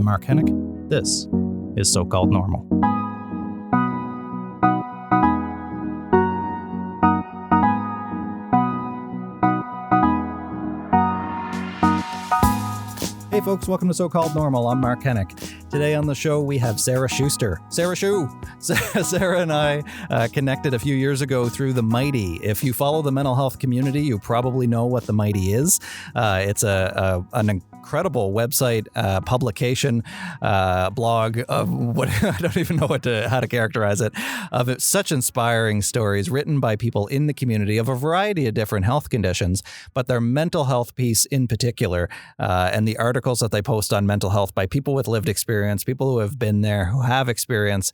I'm Mark Hennick. This is So-Called Normal. Hey folks, welcome to So-Called Normal. I'm Mark Hennick. Today on the show we have Sarah Schuster. Sarah and I connected a few years ago through The Mighty. If you follow the mental health community, you probably know what The Mighty is. It's an incredible website, publication, blog of what I don't even know how to characterize it, of such inspiring stories written by people in the community of a variety of different health conditions, but their mental health piece in particular, and the articles that they post on mental health by people with lived experience, people who have been there, who have experience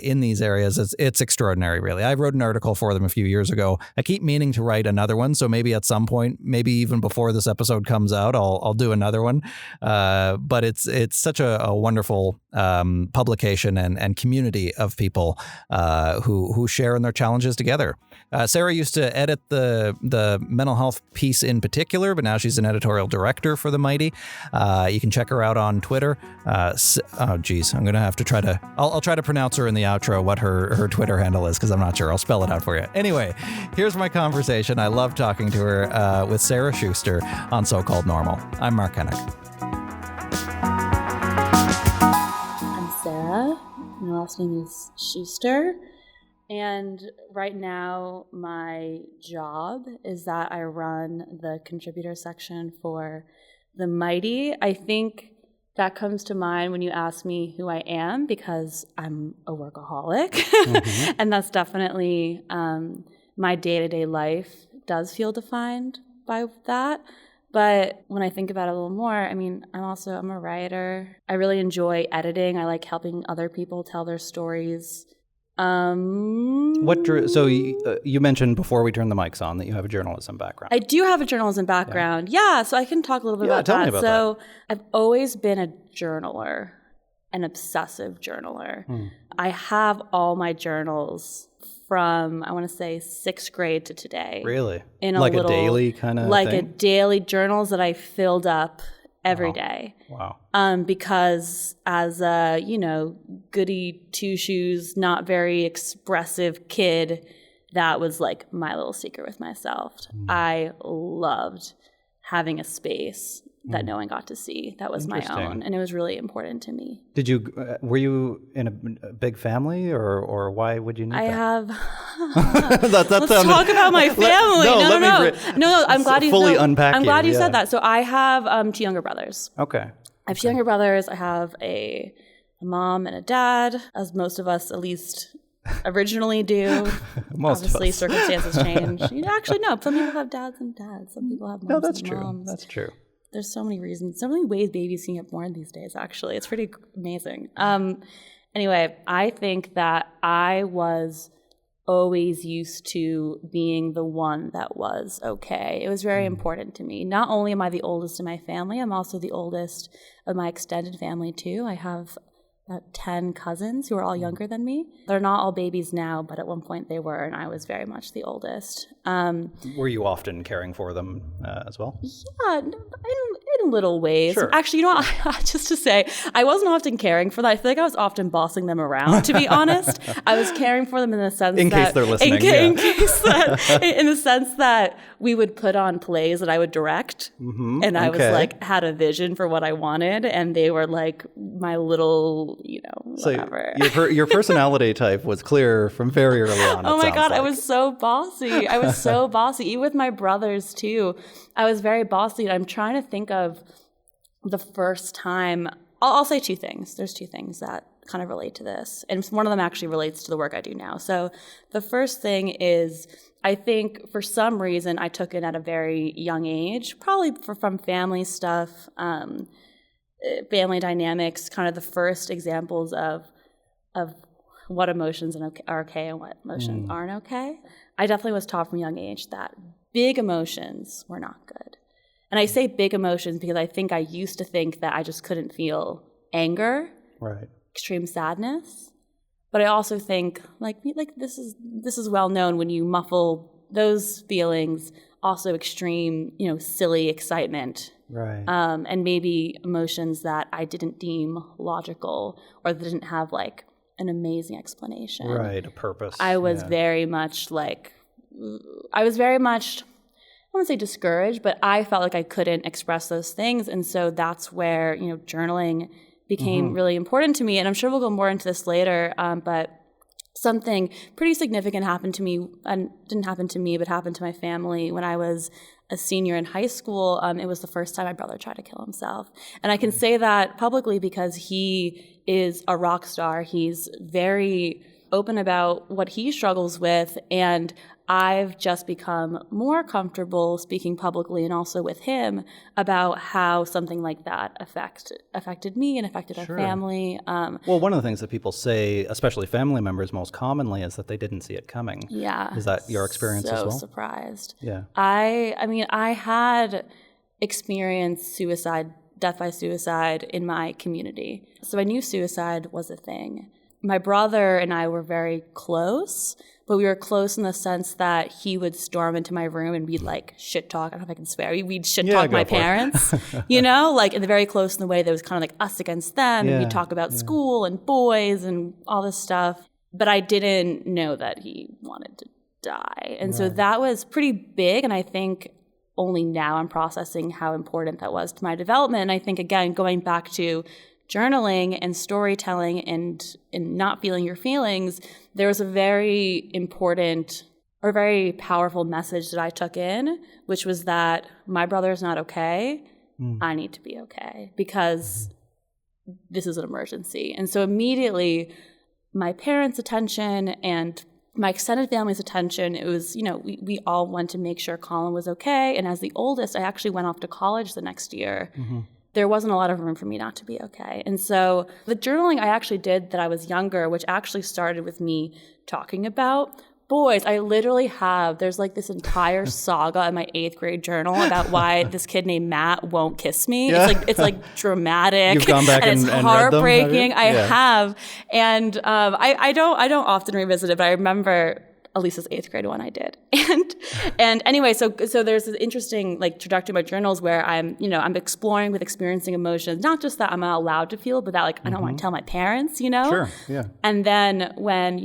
in these areas. It's extraordinary, really. I wrote an article for them a few years ago. I keep meaning to write another one, so maybe at some point, maybe even before this episode comes out, I'll do another one. But it's such a wonderful publication and community of people who share in their challenges together. Sarah used to edit the mental health piece in particular, but now she's an editorial director for The Mighty. You can check her out on Twitter. I'm going to have to try to... I'll try to pronounce her in the outro what her Twitter handle is, because I'm not sure. I'll spell it out for you. Anyway, here's my conversation. I love talking to her with Sarah Schuster on So-Called Normal. I'm Mark Hennick. I'm Sarah. My last name is Schuster. And right now, my job is that I run the contributor section for The Mighty. I think that comes to mind when you ask me who I am, because I'm a workaholic. Mm-hmm. And that's definitely my day-to-day life does feel defined by that. But when I think about it a little more, I mean, I'm a writer. I really enjoy editing. I like helping other people tell their stories. So you mentioned before we turned the mics on that you have a journalism background. I do have a journalism background. Yeah, so I can talk a little bit about that. Tell me about that. I've always been a journaler, an obsessive journaler. I have all my journals from, I want to say, 6th grade to today. Really? In a daily kind of like thing? a daily journals that I filled up every day. Wow. Because as a, goody two-shoes, not very expressive kid, that was like my little secret with myself. I loved having a space that no one got to see that was my own, and it was really important to me. Were you in a big family, or why would you need that? Let's talk about my family. No. I'm glad you fully unpack. I'm glad you said that. So I have 2 younger brothers. Okay. I have 2 younger brothers. I have a mom and a dad, as most of us at least originally do. Obviously, circumstances change. Actually, no. Some people have dads and dads. Some people have moms and moms. That's true. There's so many reasons, so many ways babies can get born these days, actually. It's pretty amazing. Anyway, I think that I was always used to being the one that was okay. It was very important to me. Not only am I the oldest in my family, I'm also the oldest of my extended family, too. I have about 10 cousins who are all younger than me. They're not all babies now, but at one point they were, and I was very much the oldest. Were you often caring for them as well? Yeah, in little ways. Sure. Actually, just to say, I wasn't often caring for them. I feel like I was often bossing them around, to be honest. I was caring for them in the sense in case they're listening. In the sense that we would put on plays that I would direct, and I was like, had a vision for what I wanted, and they were like my little, whatever. So your personality type was clear from very early on. Oh my God, I was so bossy. Even with my brothers too. I was very bossy. I'm trying to think of the first time. I'll say 2 things. There's 2 things that kind of relate to this. And one of them actually relates to the work I do now. So the first thing is, I think for some reason I took it at a very young age, probably from family stuff, family dynamics, kind of the first examples of what emotions are okay and what emotions aren't okay. I definitely was taught from a young age that big emotions were not good. And I say big emotions because I think I used to think that I just couldn't feel anger, right, extreme sadness. But I also think like this is well known, when you muffle those feelings, also extreme, silly excitement Right. And maybe emotions that I didn't deem logical or that didn't have like an amazing explanation. Right, a purpose. I was very much I want to say discouraged, but I felt like I couldn't express those things. And so that's where, journaling became really important to me. And I'm sure we'll go more into this later, but something pretty significant happened to me, and didn't happen to me, but happened to my family when I was a senior in high school. It was the first time my brother tried to kill himself. And I can say that publicly because he is a rock star. He's very open about what he struggles with, and I've just become more comfortable speaking publicly and also with him about how something like that affected me and affected our family. Well, one of the things that people say, especially family members most commonly, is that they didn't see it coming. Yeah. Is that your experience as well? So surprised. Yeah. I had experienced death by suicide in my community. So I knew suicide was a thing. My brother and I were very close, but we were close in the sense that he would storm into my room and we'd like shit talk. I don't know if I can swear. We'd shit talk my parents, like very close in the way that was kind of like us against them. And we'd talk about school and boys and all this stuff. But I didn't know that he wanted to die. And so that was pretty big. And I think only now I'm processing how important that was to my development. And I think, again, going back to journaling and storytelling and not feeling your feelings, there was a very important or very powerful message that I took in, which was that my brother is not okay. I need to be okay because this is an emergency. And so immediately my parents' attention and my extended family's attention, it was, we all went to make sure Colin was okay. And as the oldest, I actually went off to college the next year. There wasn't a lot of room for me not to be okay. And so the journaling I actually did that I was younger, which actually started with me talking about boys. I literally there's like this entire saga in my 8th grade journal about why this kid named Matt won't kiss me. Yeah. It's like dramatic. You've gone back and it's and heartbreaking. read them, I have. And I don't often revisit it, but I remember at least this 8th grade one I did. And anyway, so there's this interesting like trajectory of my journals where I'm exploring with experiencing emotions, not just that I'm not allowed to feel, but that like I don't want to tell my parents, Sure, yeah. And then when,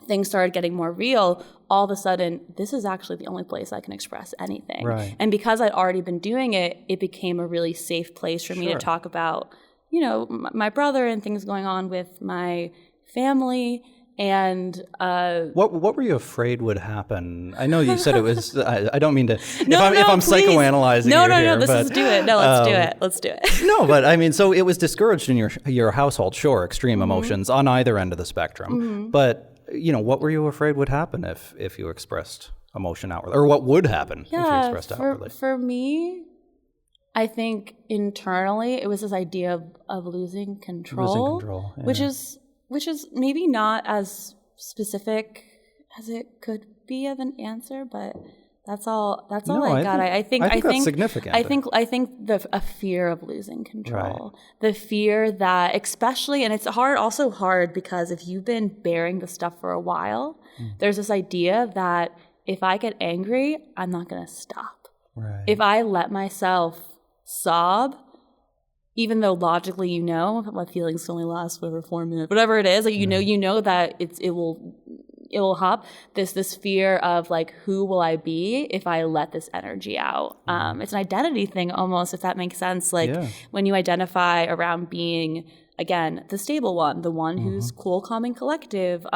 things started getting more real, all of a sudden, this is actually the only place I can express anything. Right. And because I'd already been doing it, it became a really safe place for me to talk about, my brother and things going on with my family. And what were you afraid would happen? I know you said it was. I don't mean to. If I'm please. psychoanalyzing no, you no, here, no. Let's do it. No, let's do it. Let's do it. No, but I mean, so it was discouraged in your household. Sure, extreme emotions on either end of the spectrum. But what were you afraid would happen if you expressed emotion outwardly, or what would happen if you expressed outwardly? For me, I think internally it was this idea of losing control, yeah. which is maybe not as specific as it could be of an answer, but that's all I got. I think that's significant. I think a fear of losing control, the fear that, especially, and it's also hard because if you've been bearing the stuff for a while, there's this idea that if I get angry, I'm not going to stop. Right. If I let myself sob, even though logically my feelings only last for 4 minutes, whatever it is, like you know that it will hop. This fear of like, who will I be if I let this energy out? It's an identity thing almost, if that makes sense. Like when you identify around being, again, the stable one, the one who's cool, calm, and collective.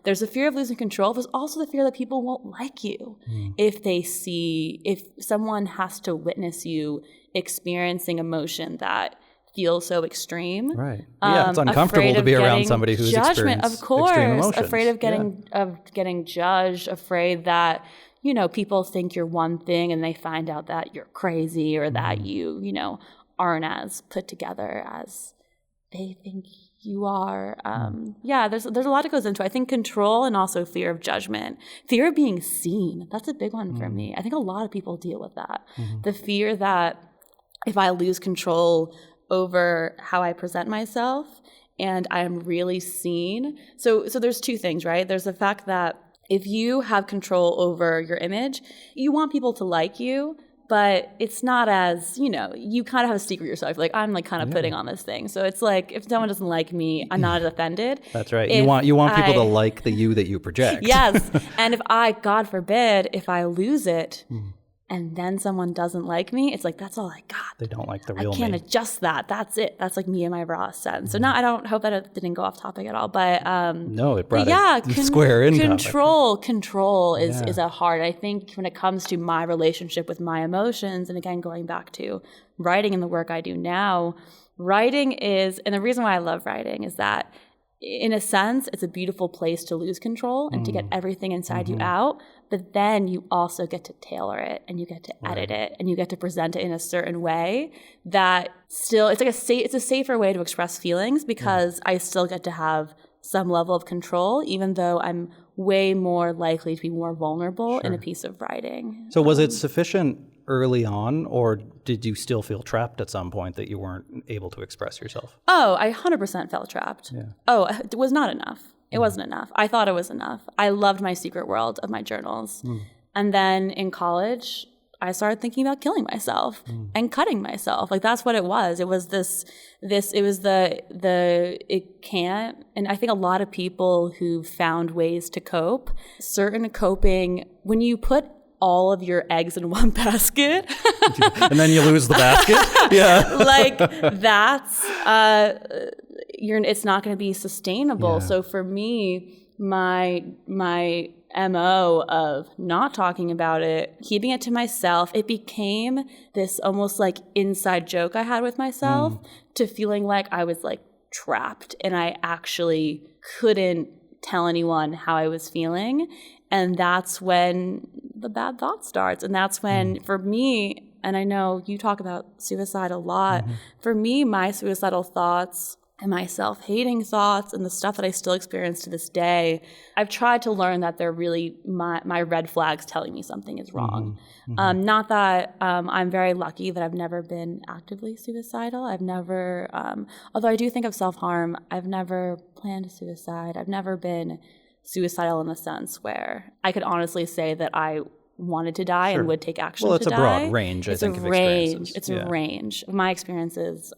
There's a fear of losing control. There's also the fear that people won't like you if someone has to witness you experiencing emotion that feels so extreme. Right. Yeah, it's uncomfortable to be around somebody who's judgment, experienced of course, extreme emotions. Afraid of getting judged, afraid that people think you're one thing and they find out that you're crazy or that you aren't as put together as they think you are. There's a lot that goes into it. I think control and also fear of judgment, fear of being seen. That's a big one for me. I think a lot of people deal with that. The fear that if I lose control over how I present myself and I'm really seen. So there's two things, right? There's the fact that if you have control over your image, you want people to like you, but it's not as, you kind of have a secret yourself. Like, I'm like kind of putting on this thing. So it's like, if someone doesn't like me, I'm not as offended. That's right. You want people to like the you that you project. Yes. And if God forbid, if I lose it, and then someone doesn't like me, it's like, that's all I got. They don't like the real me. I can't adjust that. That's it. That's like me and my raw sense. So now I don't hope that it didn't go off topic at all. But no, it brought it square in. Control is a hard. I think when it comes to my relationship with my emotions, and again, going back to writing and the work I do now, writing is, and the reason why I love writing is that in a sense, it's a beautiful place to lose control and to get everything inside you out. But then you also get to tailor it, and you get to edit it, and you get to present it in a certain way that still, it's a safer way to express feelings, because I still get to have some level of control, even though I'm way more likely to be more vulnerable in a piece of writing. So was it sufficient early on, or did you still feel trapped at some point that you weren't able to express yourself? Oh, I 100% felt trapped. Yeah. Oh, it was not enough. It wasn't enough. I thought it was enough. I loved my secret world of my journals. And then in college, I started thinking about killing myself and cutting myself. Like, that's what it was. It was it can't. And I think a lot of people who found ways to cope, certain coping, when you put all of your eggs in one basket. And then you lose the basket? Yeah. Like, that's, it's not going to be sustainable. Yeah. So for me, my MO of not talking about it, keeping it to myself, it became this almost like inside joke I had with myself, to feeling like I was like trapped and I actually couldn't tell anyone how I was feeling. And that's when the bad thought starts. And that's when, for me, and I know you talk about suicide a lot, for me, my suicidal thoughts and my self-hating thoughts and the stuff that I still experience to this day, I've tried to learn that they're really my red flags telling me something is wrong. Not that I'm very lucky that I've never been actively suicidal. I've never, although I do think of self-harm, I've never planned a suicide. I've never been suicidal in the sense where I could honestly say that I wanted to die and would take action to die. Well, it's a broad range, I think, of experiences. It's a range. My experiences,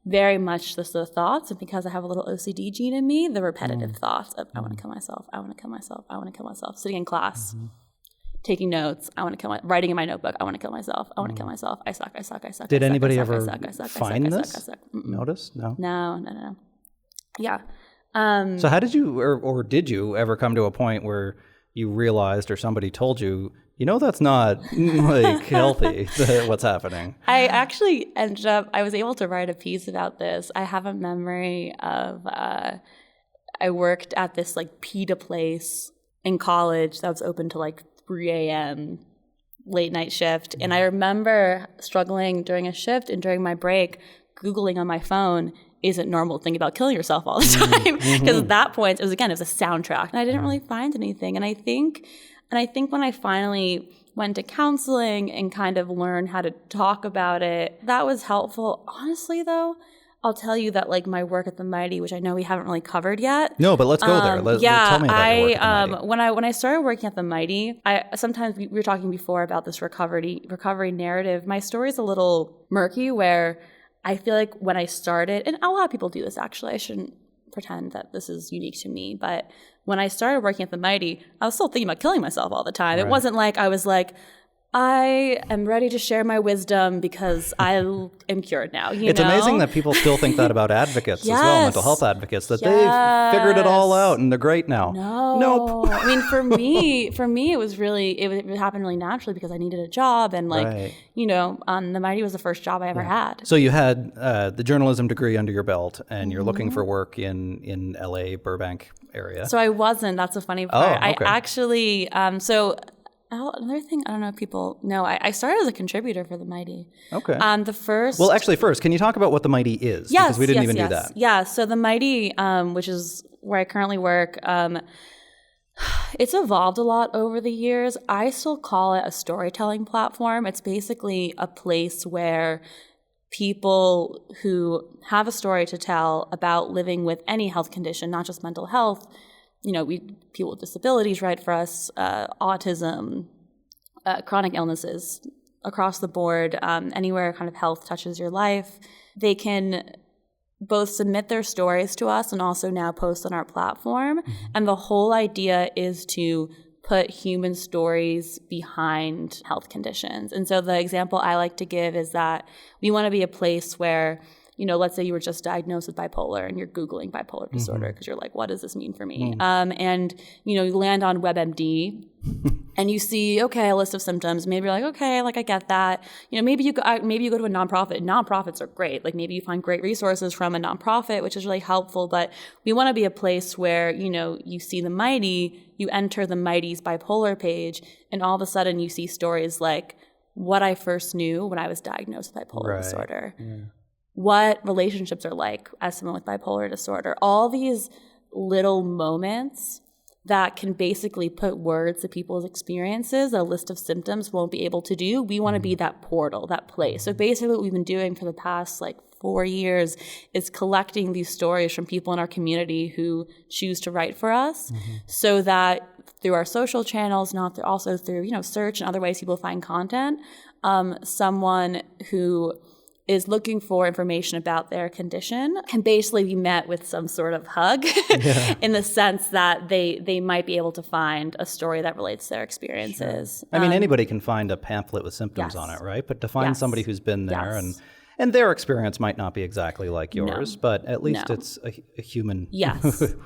very much the thoughts, and because I have a little OCD gene in me, the repetitive thoughts of, I want to kill myself, I want to kill myself, I want to kill myself, sitting in class, taking notes, I want to kill myself, writing in my notebook, I want to kill myself, I want to kill myself, I suck. Did anybody ever find this? Notice? No? No. Yeah. So how did you, or did you ever come to a point where you realized, or somebody told you, that's not like healthy, what's happening? I actually I was able to write a piece about this. I have a memory of, I worked at this like pita place in college that was open to like 3 a.m. late night shift. And I remember struggling during a shift and during my break, Googling on my phone, is it normal to think about killing yourself all the time? Because at that point, it was a soundtrack, and I didn't really find anything. And I think when I finally went to counseling and kind of learned how to talk about it, that was helpful. Honestly, though, I'll tell you that like my work at the Mighty, which I know we haven't really covered yet. No, but let's go there. Tell me about your work at the Mighty. When I started working at the Mighty, sometimes we were talking before about this recovery narrative. My story is a little murky, where I feel like when I started, and a lot of people do this actually, I shouldn't pretend that this is unique to me, but when I started working at the Mighty, I was still thinking about killing myself all the time. Right. It wasn't like I was like, I am ready to share my wisdom because I am cured now. It's amazing that people still think that about advocates as well, mental health advocates, that they've figured it all out and they're great now. Nope. I mean, for me, it was really, it happened really naturally because I needed a job, and like, the Mighty was the first job I ever had. So you had the journalism degree under your belt, and you're looking for work in LA, Burbank area. So I wasn't. That's a funny part. Oh, okay. I actually, another thing, I don't know if people know, I started as a contributor for the Mighty. Okay. Well, actually, first, can you talk about what the Mighty is? Yes, because we didn't even do that. Yeah, so the Mighty, which is where I currently work, it's evolved a lot over the years. I still call it a storytelling platform. It's basically a place where people who have a story to tell about living with any health condition, not just mental health, people with disabilities, right, for us, autism, chronic illnesses, across the board, anywhere kind of health touches your life. They can both submit their stories to us and also now post on our platform. And the whole idea is to put human stories behind health conditions. And so the example I like to give is that we want to be a place where, you know, let's say you were just diagnosed with bipolar and you're Googling bipolar disorder because you're like, what does this mean for me? And, you know, you land on WebMD and you see, okay, a list of symptoms. Maybe you're like, okay, like I get that. You know, maybe you go to a nonprofit. Nonprofits are great. Like maybe you find great resources from a nonprofit, which is really helpful. But we want to be a place where, you know, you see the Mighty, you enter the Mighty's bipolar page, and all of a sudden you see stories like what I first knew when I was diagnosed with bipolar disorder. Yeah. What relationships are like as someone with bipolar disorder. All these little moments that can basically put words to people's experiences, a list of symptoms won't be able to do. We want to be that portal, that place. So basically what we've been doing for the past 4 years is collecting these stories from people in our community who choose to write for us so that through our social channels, also through, you know, search and other ways people find content, someone who is looking for information about their condition can basically be met with some sort of hug in the sense that they might be able to find a story that relates to their experiences. Sure. I mean, anybody can find a pamphlet with symptoms on it, right? But to find somebody who's been there and their experience might not be exactly like yours, but at least it's a human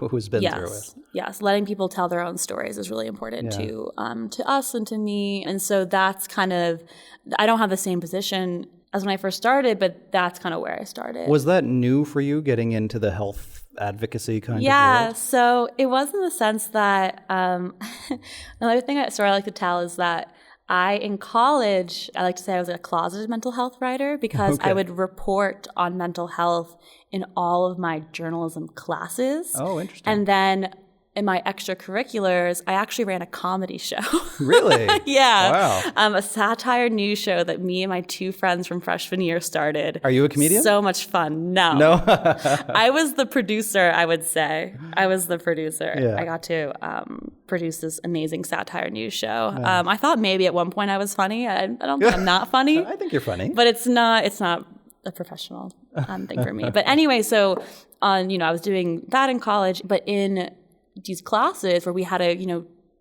who's been through it. Yes, letting people tell their own stories is really important to us and to me. And so that's kind of, I don't have the same position as when I first started, but that's kind of where I started. Was that new for you, getting into the health advocacy kind of world? Yeah, so it was in the sense that another thing I like to tell is that in college, I like to say I was a closeted mental health writer because I would report on mental health in all of my journalism classes. Oh, interesting. And then in my extracurriculars, I actually ran a comedy show. Really? Yeah. Wow. A satire news show that me and my two friends from freshman year started. Are you a comedian? So much fun. No. I was the producer, I would say. I was the producer. Yeah. I got to produce this amazing satire news show. Yeah. I thought maybe at one point I was funny. I don't think I'm not funny. I think you're funny. But it's not a professional thing for me. But anyway, so I was doing that in college, but in these classes where we had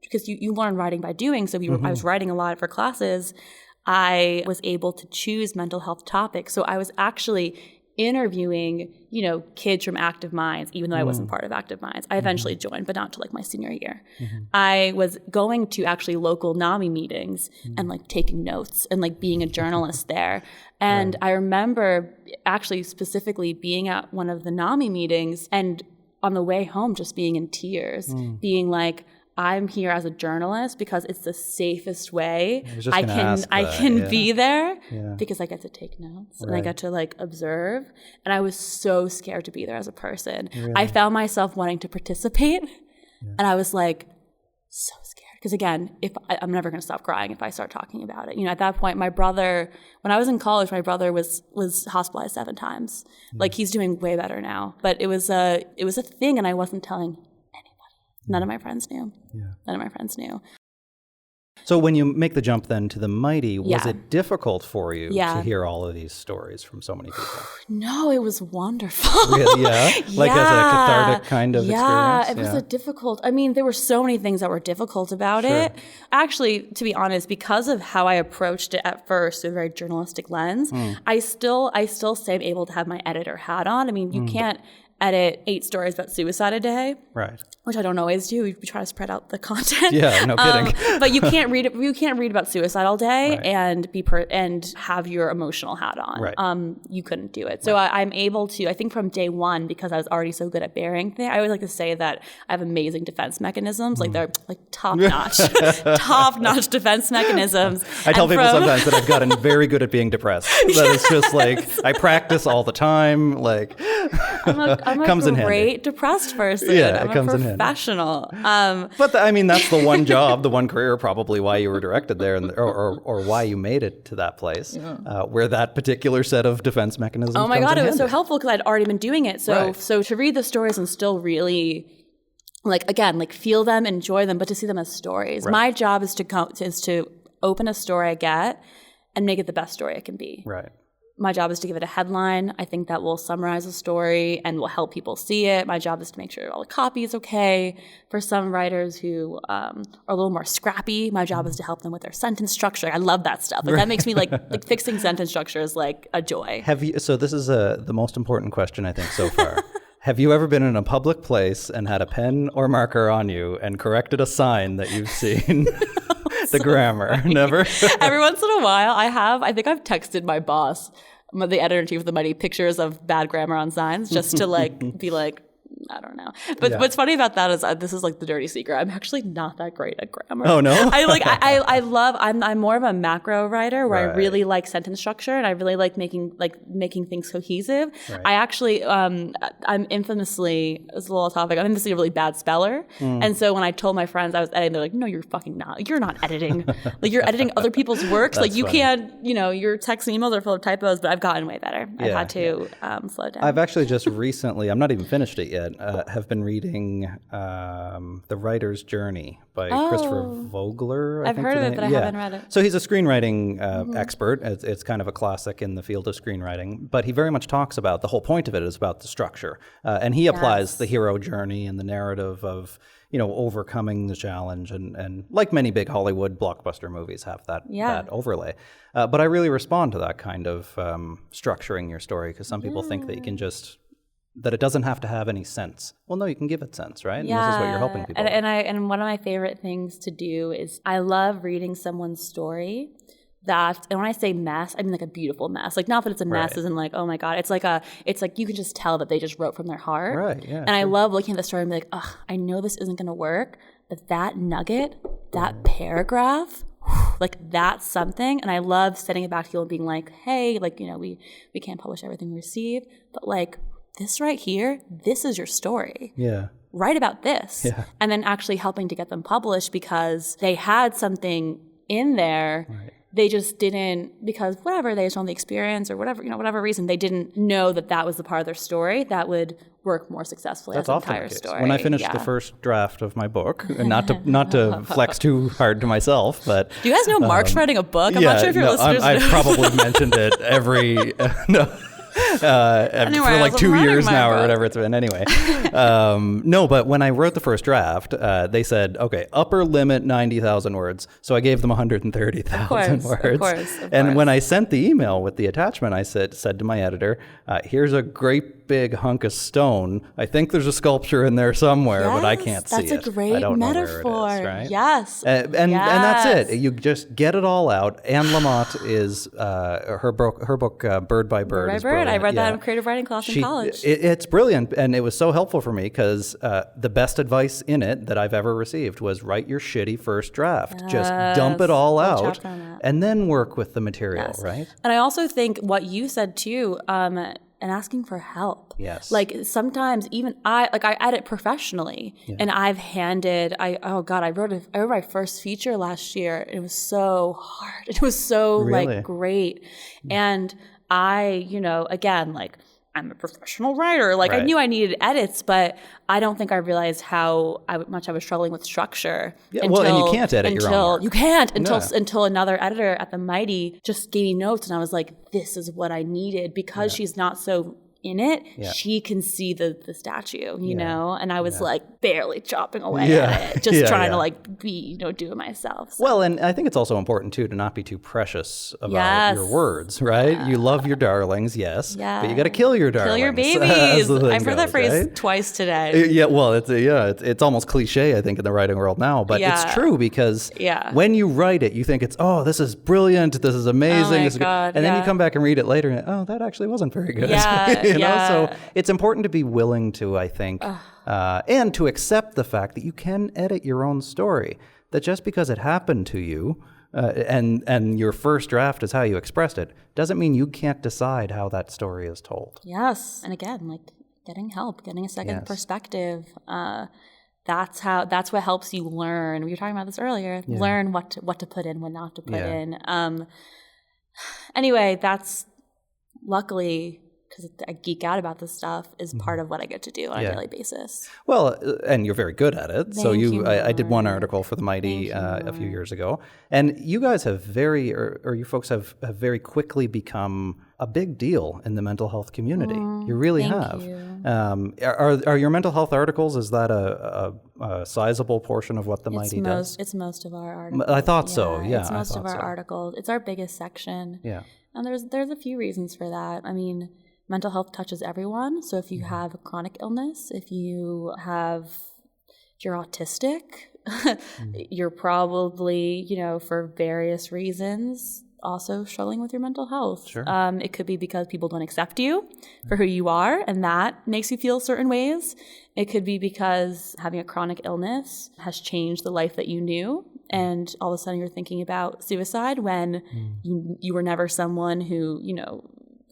because you learn writing by doing, so I was writing a lot for classes, I was able to choose mental health topics. So I was actually interviewing, kids from Active Minds, even though I wasn't part of Active Minds. I eventually joined, but not till my senior year. I was going to actually local NAMI meetings and taking notes and being a journalist there. And I remember actually specifically being at one of the NAMI meetings and on the way home just being in tears, being like, I'm here as a journalist because it's the safest way I can be there because I get to take notes and I get to observe. And I was so scared to be there as a person. Really? I found myself wanting to participate and I was so scared. Because again, I'm never going to stop crying if I start talking about it. At that point, my brother, when I was in college, my brother was hospitalized 7 times. He's doing way better now. But it was a thing, and I wasn't telling anybody. None of my friends knew. Yeah. None of my friends knew. So when you make the jump then to the Mighty, was it difficult for you to hear all of these stories from so many people? No, it was wonderful. Really? Yeah? As a cathartic kind of experience? Yeah, it was a difficult, there were so many things that were difficult about it. Actually, to be honest, because of how I approached it at first through a very journalistic lens, I still say I'm able to have my editor hat on. You can't edit 8 stories about suicide a day. Right. Which I don't always do. We try to spread out the content. Yeah, no kidding. But you can't read it. You can't read about suicide all day and and have your emotional hat on. Right. You couldn't do it. So I'm able to. I think from day one, because I was already so good at bearing things. I always like to say that I have amazing defense mechanisms. They're top notch defense mechanisms. I tell people sometimes that I've gotten very good at being depressed. That it's just I practice all the time. I'm a great depressed person. Yeah, I'm it comes in handy. Professional. But that's the one job, the one career, probably why you were directed there, or why you made it to that place, where that particular set of defense mechanisms. Oh my God, it was handy. So helpful because I'd already been doing it. So to read the stories and still really, feel them, enjoy them, but to see them as stories. Right. My job is to open a story I get and make it the best story it can be. Right. My job is to give it a headline. I think that will summarize the story and will help people see it. My job is to make sure all the copy is okay. For some writers who are a little more scrappy, my job is to help them with their sentence structure. I love that stuff. Like that makes me like fixing sentence structure is like a joy. So this is the most important question I think so far. Have you ever been in a public place and had a pen or marker on you and corrected a sign that you've seen? The grammar. Never? Every once in a while I have. I think I've texted my boss, the editor-in-chief of the Mighty, pictures of bad grammar on signs just to like be like, I don't know. But what's funny about that is this is like the dirty secret. I'm actually not that great at grammar. Oh, no? I love, I'm more of a macro writer where I really like sentence structure and I really like making things cohesive. Right. I actually, I'm infamously, it's a little topic, I'm infamously a really bad speller. And so when I told my friends I was editing, they're like, no, you're fucking not. You're not editing. Like you're editing other people's works. Like you funny. Can't, your texts and emails are full of typos, but I've gotten way better. I've had to slow down. I've actually just recently, I'm not even finished it yet, have been reading The Writer's Journey by Christopher Vogler. I've heard of it, but I haven't read it. So he's a screenwriting expert. It's kind of a classic in the field of screenwriting, but he very much talks about, the whole point of it is about the structure. And he applies the hero journey and the narrative of, overcoming the challenge. And like many big Hollywood blockbuster movies have that overlay. But I really respond to that kind of structuring your story because some people think that you can just... that it doesn't have to have any sense. Well, no, you can give it sense, right? Yeah. And this is what you're helping people with. And one of my favorite things to do is I love reading someone's story that, and when I say mess, I mean like a beautiful mess. Like not that it's a mess isn't like, oh my God. It's like you can just tell that they just wrote from their heart. Right, yeah. And I love looking at the story and be like, ugh, I know this isn't going to work, but that nugget, that paragraph, like that's something. And I love sending it back to people and being like, hey, like, we can't publish everything we receive, but like, this right here, this is your story. Yeah. Write about this. Yeah. And then actually helping to get them published because they had something in there. Right. They just didn't, because whatever, they just don't have the experience or whatever, whatever reason, they didn't know that was the part of their story that would work more successfully as an entire story. When I finished the first draft of my book, and not to flex too hard to myself, but... Do you guys know Mark's writing a book? I'm not sure if your listeners know. I've probably mentioned it every... for like 2 years now or whatever it's been. Anyway, no, but when I wrote the first draft, they said, okay, upper limit 90,000 words. So I gave them 130,000 words. Of course. And when I sent the email with the attachment, I said to my editor, here's a great big hunk of stone. I think there's a sculpture in there somewhere, but I can't see it. That's a great metaphor. It is, right? Yes. And that's it. You just get it all out. Anne Lamott is, her book, Bird by Bird, is brilliant. I read that in creative writing class in college. It's brilliant, and it was so helpful for me because the best advice in it that I've ever received was write your shitty first draft. Just dump it all out, and then work with the material, right? And I also think what you said too, and asking for help. Yes. Like sometimes even I edit professionally, and I've handed. I wrote my first feature last year. And it was so hard. It was so like great, and I, again, like I'm a professional writer. Like I knew I needed edits, but I don't think I realized how much I was struggling with structure. Yeah, and you can't edit your own work. You can't until another editor at the Mighty just gave me notes, and I was like, this is what I needed because she's not so in it, she can see the statue, and I was like barely chopping away at it, just trying to like be, do it myself. So. Well, and I think it's also important too to not be too precious about your words, right? You love your darlings, but you got to kill your darlings. Kill your babies. I've heard that phrase twice today. Yeah, well, it's almost cliche, I think, in the writing world now, but it's true because when you write it, you think this is brilliant, this is amazing, this is good. And then you come back and read it later, and that actually wasn't very good. So it's important to be willing to, I think, and to accept the fact that you can edit your own story. That just because it happened to you and your first draft is how you expressed it, doesn't mean you can't decide how that story is told. Yes. And again, like getting help, getting a second perspective. That's what helps you learn. We were talking about this earlier. Learn what to put in, what not to put in. Anyway, that's luckily because I geek out about this stuff, is part of what I get to do on a daily basis. Well, and you're very good at it. So I did one article for the Mighty a few years ago, and you guys have you folks have very quickly become a big deal in the mental health community. You really have. Are your mental health articles, is that a sizable portion of what the Mighty does? It's most of our articles. I thought so. Yeah, it's most of our articles. It's our biggest section. Yeah, and there's a few reasons for that. I mean, mental health touches everyone. So if you have a chronic illness, if you're autistic, you're probably, for various reasons, also struggling with your mental health. Sure. It could be because people don't accept you for who you are, and that makes you feel certain ways. It could be because having a chronic illness has changed the life that you knew, and all of a sudden you're thinking about suicide when you were never someone who,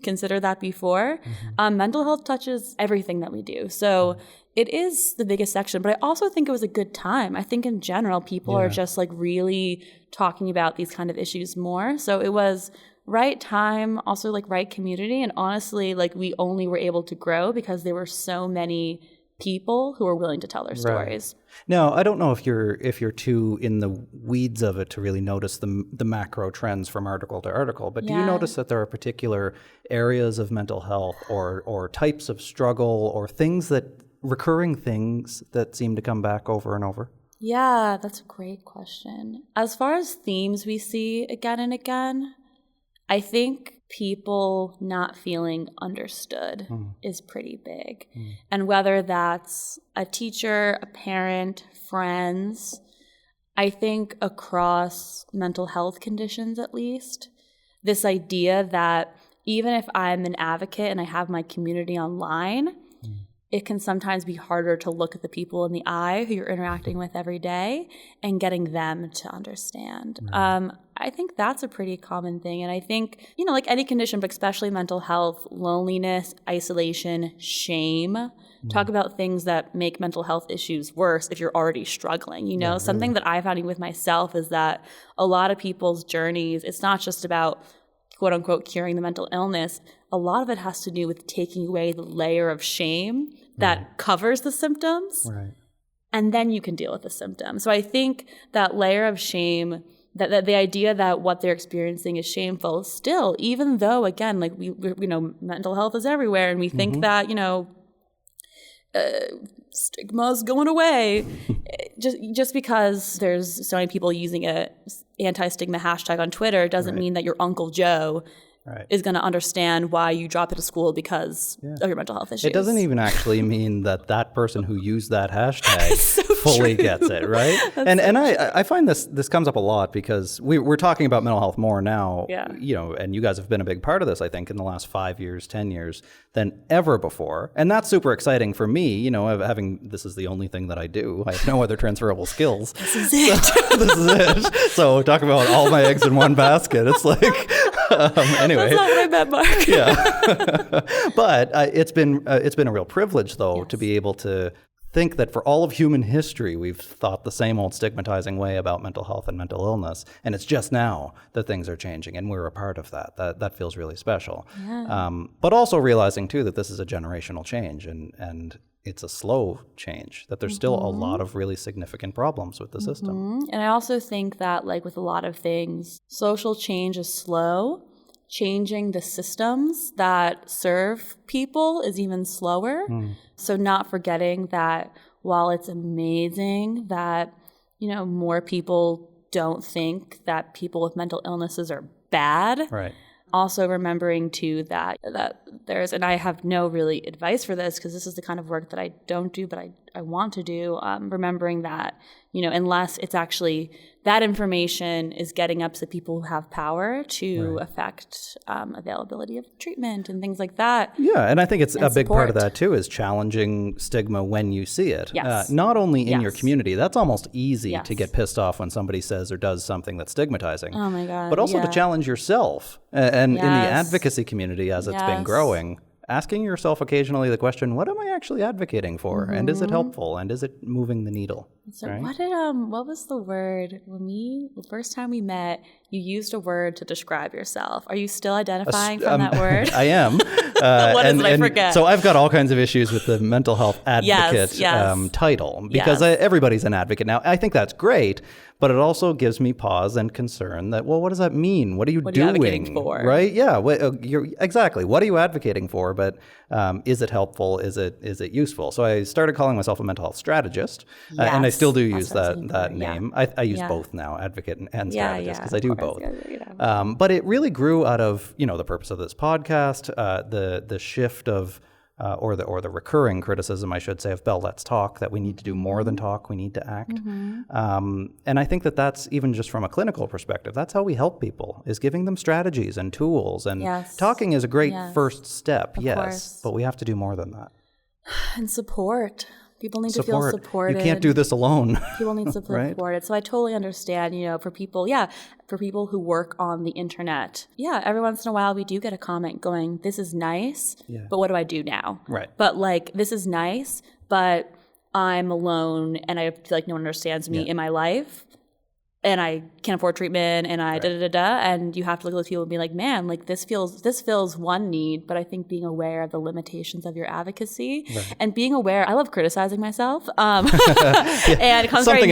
consider that before. Mental health touches everything that we do. So it is the biggest section, but I also think it was a good time. I think in general, people are just like really talking about these kind of issues more. So it was right time, also like right community. And honestly, like we only were able to grow because there were so many people who are willing to tell their stories. Now, I don't know if you're too in the weeds of it to really notice the macro trends from article to article, but do you notice that there are particular areas of mental health or types of struggle or recurring things that seem to come back over and over? Yeah, that's a great question. As far as themes we see again and again, I think people not feeling understood is pretty big. And whether that's a teacher, a parent, friends, I think across mental health conditions at least, this idea that even if I'm an advocate and I have my community online, it can sometimes be harder to look at the people in the eye who you're interacting with every day and getting them to understand. I think that's a pretty common thing. And I think, like any condition, but especially mental health, loneliness, isolation, shame, talk about things that make mental health issues worse if you're already struggling. Something that I found with myself is that a lot of people's journeys, it's not just about quote unquote curing the mental illness. A lot of it has to do with taking away the layer of shame that covers the symptoms. And then you can deal with the symptoms. So I think that layer of shame, that the idea that what they're experiencing is shameful, still, even though, again, like we mental health is everywhere, and we think that, stigma's going away. Just because there's so many people using a anti-stigma hashtag on Twitter doesn't mean that your Uncle Joe is going to understand why you drop out of school because of your mental health issues. It doesn't even actually mean that person who used that hashtag fully gets it, right? And I find this comes up a lot because we're talking about mental health more now, and you guys have been a big part of this, I think, in the last 5 years, 10 years than ever before. And that's super exciting for me, this is the only thing that I do. I have no other transferable skills. This is it. This is it. So talk about all my eggs in one basket. It's like, anyway. That's not what I meant, Mark. Yeah. But it's been a real privilege, though, to be able to think that for all of human history, we've thought the same old stigmatizing way about mental health and mental illness. And it's just now that things are changing, and we're a part of that. That feels really special. Yeah. But also realizing, too, that this is a generational change, and it's a slow change, that there's still a lot of really significant problems with the system. And I also think that, like with a lot of things, social change is slow. Changing the systems that serve people is even slower. So not forgetting that while it's amazing that, more people don't think that people with mental illnesses are bad. Also remembering too that there's, and I have no really advice for this because this is the kind of work that I don't do, but I want to do, remembering that, unless it's actually that information is getting up to people who have power to affect availability of treatment and things like that. Yeah, and I think it's a big part of that too is challenging stigma when you see it. Yes. Not only in your community, that's almost easy to get pissed off when somebody says or does something that's stigmatizing. Oh my God. But also to challenge yourself. And in the advocacy community, as it's been growing, asking yourself occasionally the question, what am I actually advocating for? And is it helpful? And is it moving the needle? So right? what was the word the first time we met, you used a word to describe yourself. Are you still identifying from that word? I am. What is it? I forget. So I've got all kinds of issues with the mental health advocate title, because everybody's an advocate now. I think that's great, but it also gives me pause and concern that, well, what does that mean? What are you doing? Are you advocating for? Right? Yeah. Exactly. What are you advocating for? But is it helpful? Is it useful? So I started calling myself a mental health strategist, and I still do use that name. I use both now, advocate and strategist, because I do both. But it really grew out of the purpose of this podcast, the shift of or the recurring criticism, I should say, of Bell Let's Talk, that we need to do more than talk, we need to act. And I think that's even just from a clinical perspective, that's how we help people, is giving them strategies and tools. And talking is a great first step, of course. But we have to do more than that. And support. People need to feel supported. You can't do this alone. People need to feel supported. So I totally understand, for people who work on the internet. Yeah, every once in a while we do get a comment going, this is nice, but what do I do now? Right. But this is nice, but I'm alone and I feel like no one understands me in my life. And I can't afford treatment, and and you have to look at those people and be like, man, this fills one need, but I think being aware of the limitations of your advocacy and being aware, I love criticizing myself, and it comes very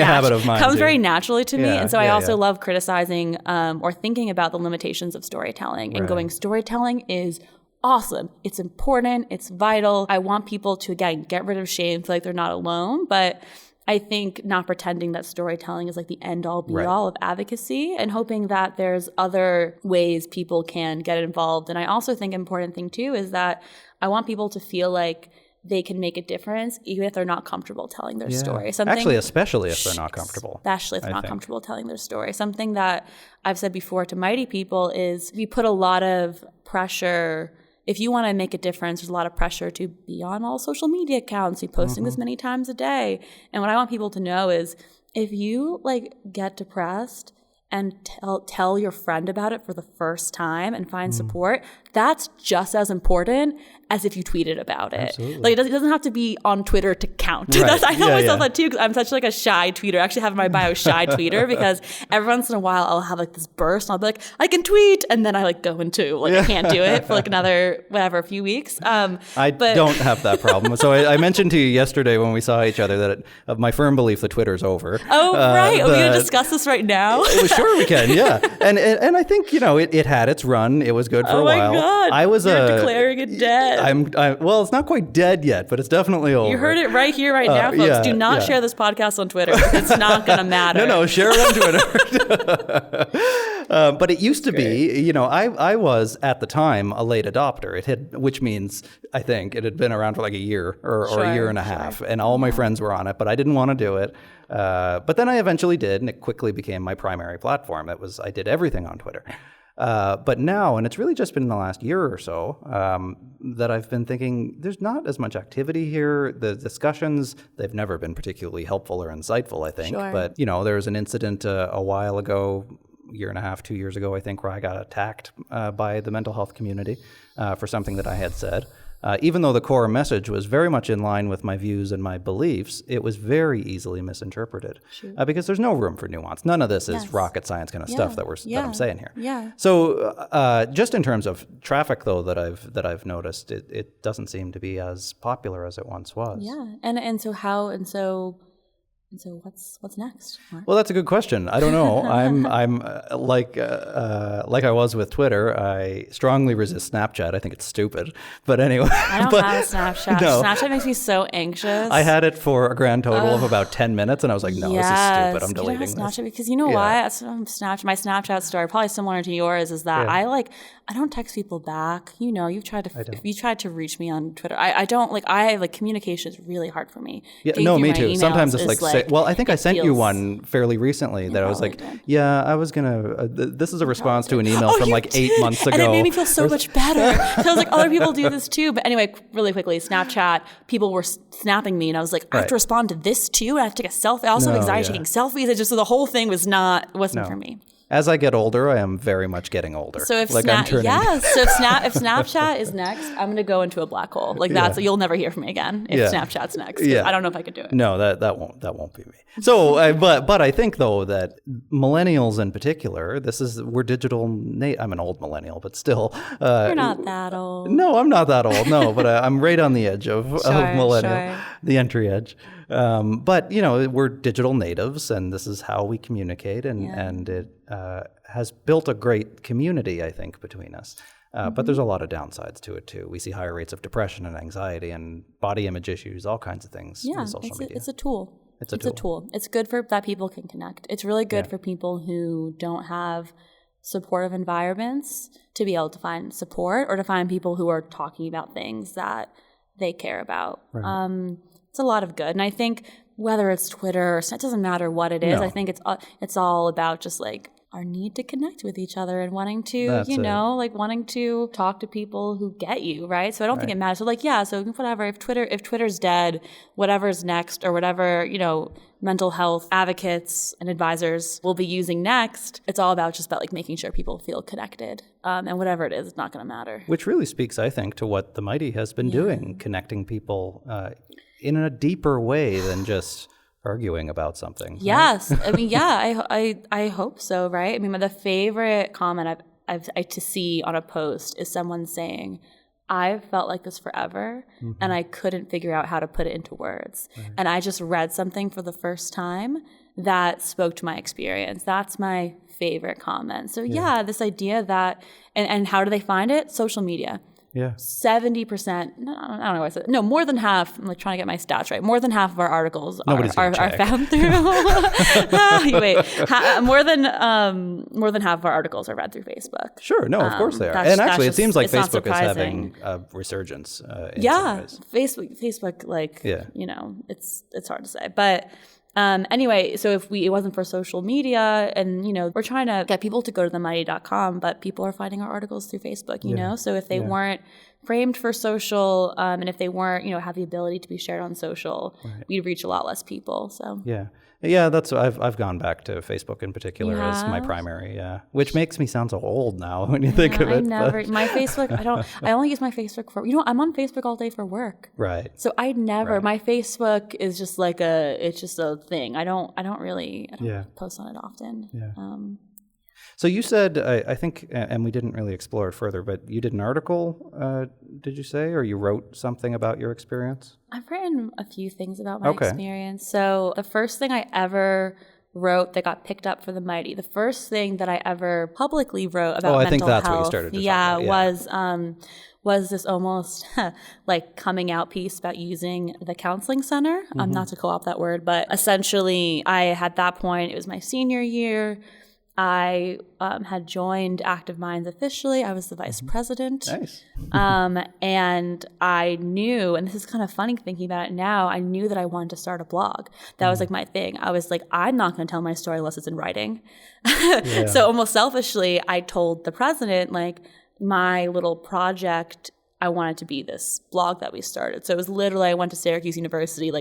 naturally to me, and so I also love criticizing or thinking about the limitations of storytelling and going, storytelling is awesome. It's important. It's vital. I want people to, again, get rid of shame, feel like they're not alone, but I think not pretending that storytelling is the end-all, be-all of advocacy, and hoping that there's other ways people can get involved. And I also think an important thing, too, is that I want people to feel like they can make a difference even if they're not comfortable telling their story. Especially if they're not comfortable. Especially if they're not comfortable telling their story. Something that I've said before to Mighty People is we put a lot of pressure. If you want to make a difference, there's a lot of pressure to be on all social media accounts, be posting this many times a day. And what I want people to know is if you get depressed and tell your friend about it for the first time and find support, that's just as important as if you tweeted about it. Absolutely. It doesn't have to be on Twitter to count. Right. I tell myself that too, because I'm such a shy tweeter. I actually have in my bio shy tweeter, because every once in a while I'll have this burst and I'll be like, I can tweet, and then I go into I can't do it for another a few weeks. I don't have that problem. So I mentioned to you yesterday when we saw each other that of my firm belief that Twitter's over. Oh, right. Are we going to discuss this right now? Sure we can, yeah. And I think, it had its run. It was good for a while. Oh my God. You're declaring it dead. Well, it's not quite dead yet, but it's definitely over. You heard it right here, right now, folks. Do not share this podcast on Twitter. It's not going to matter. No, share it on Twitter. But it used to be, I was at the time a late adopter. Which means I think it had been around for a year or a year and a half, and all my friends were on it, but I didn't want to do it. But then I eventually did, and it quickly became my primary platform. I did everything on Twitter. But now, and it's really just been in the last year or so, that I've been thinking there's not as much activity here. The discussions, they've never been particularly helpful or insightful, I think. Sure. But, there was an incident a while ago, year and a half, 2 years ago, I think, where I got attacked by the mental health community for something that I had said. Even though the core message was very much in line with my views and my beliefs, it was very easily misinterpreted because there's no room for nuance. None of this is rocket science kind of stuff that I'm saying here. Yeah. So just in terms of traffic, though, that I've noticed, it doesn't seem to be as popular as it once was. Yeah. And so what's next? Well, that's a good question. I don't know. I'm like I was with Twitter. I strongly resist Snapchat. I think it's stupid. But anyway, I don't have a Snapchat. No. Snapchat makes me so anxious. I had it for a grand total of about 10 minutes, and I was like, no, this is stupid. I'm deleting this. Snapchat because why? That's my Snapchat story, probably similar to yours, is that I don't text people back. You've tried to if you tried to reach me on Twitter. I don't communication is really hard for me. Yeah, no, me too. Sometimes it's well, I think I sent you one fairly recently that I was like, I was going to, this is a response to an email from 8 months ago. And it made me feel so much better. So I was like, other people do this too. But anyway, really quickly, Snapchat, people were snapping me and I was like, I have to respond to this too? And I have to take a selfie. I also have anxiety taking selfies. It just, so the whole thing wasn't for me. as I get older, I am very much getting older. So if I'm turning. so if Snapchat is next, I'm going to go into a black hole. Like you'll never hear from me again if Snapchat's next. I don't know if I could do it. No, that won't be me. So, but I think though that millennials in particular, we're digital. I'm an old millennial, but still. You're not that old. No, I'm not that old. No, but I'm right on the edge of millennial, the entry edge. But we're digital natives, and this is how we communicate, and it has built a great community, I think, between us. But there's a lot of downsides to it too. We see higher rates of depression and anxiety and body image issues, all kinds of things. Yeah, social media. It's a tool. It's a tool. It's good for that people can connect. It's really good for people who don't have supportive environments to be able to find support or to find people who are talking about things that they care about. Right. It's a lot of good. And I think whether it's Twitter or it doesn't matter what it is. I think it's all about just like our need to connect with each other and wanting to, wanting to talk to people who get you, right? So I don't think it matters. So so whatever, if Twitter's dead, whatever's next or whatever, mental health advocates and advisors will be using next, it's all about making sure people feel connected. And whatever it is, it's not going to matter. Which really speaks, I think, to what the Mighty has been doing, connecting people in a deeper way than just arguing about something. Yes. Right? I mean, I hope so, right? I mean, the favorite comment I've to see on a post is someone saying, I've felt like this forever, and I couldn't figure out how to put it into words. Right. And I just read something for the first time that spoke to my experience. That's my favorite comment. So this idea that, and how do they find it? Social media. Yeah. 70%, I don't know what I said. No, more than half, I'm trying to get my stats right. More than half of our articles are found through, more than half of our articles are read through Facebook. Sure, no, of course they are. And actually, it seems like Facebook is having a resurgence in some ways. Facebook, it's hard to say. But anyway, so if it wasn't for social media and, we're trying to get people to go to themighty.com, but people are finding our articles through Facebook, you know? So if they weren't framed for social, and if they weren't, have the ability to be shared on social, we'd reach a lot less people. So yeah, that's I've gone back to Facebook in particular as my primary, which makes me sound so old now when you think of it. My Facebook, I only use my Facebook for, I'm on Facebook all day for work. Right. So my Facebook is just it's just a thing. I don't really post on it often. Yeah. So you said, I think, and we didn't really explore it further, but you did an article, did you say, or you wrote something about your experience? I've written a few things about my experience. So the first thing I ever wrote that got picked up for the Mighty, the first thing that I ever publicly wrote about mental health. I think that's what you started to talk about. Was this almost coming out piece about using the counseling center. Not to co-opt that word, but essentially I had that point, it was my senior year. I had joined Active Minds officially. I was the vice president. Nice. And I knew, and this is kind of funny thinking about it now, I knew that I wanted to start a blog. That was my thing. I was like, I'm not going to tell my story unless it's in writing. So almost selfishly, I told the president, my little project, I wanted to be this blog that we started. So it was literally, I went to Syracuse University,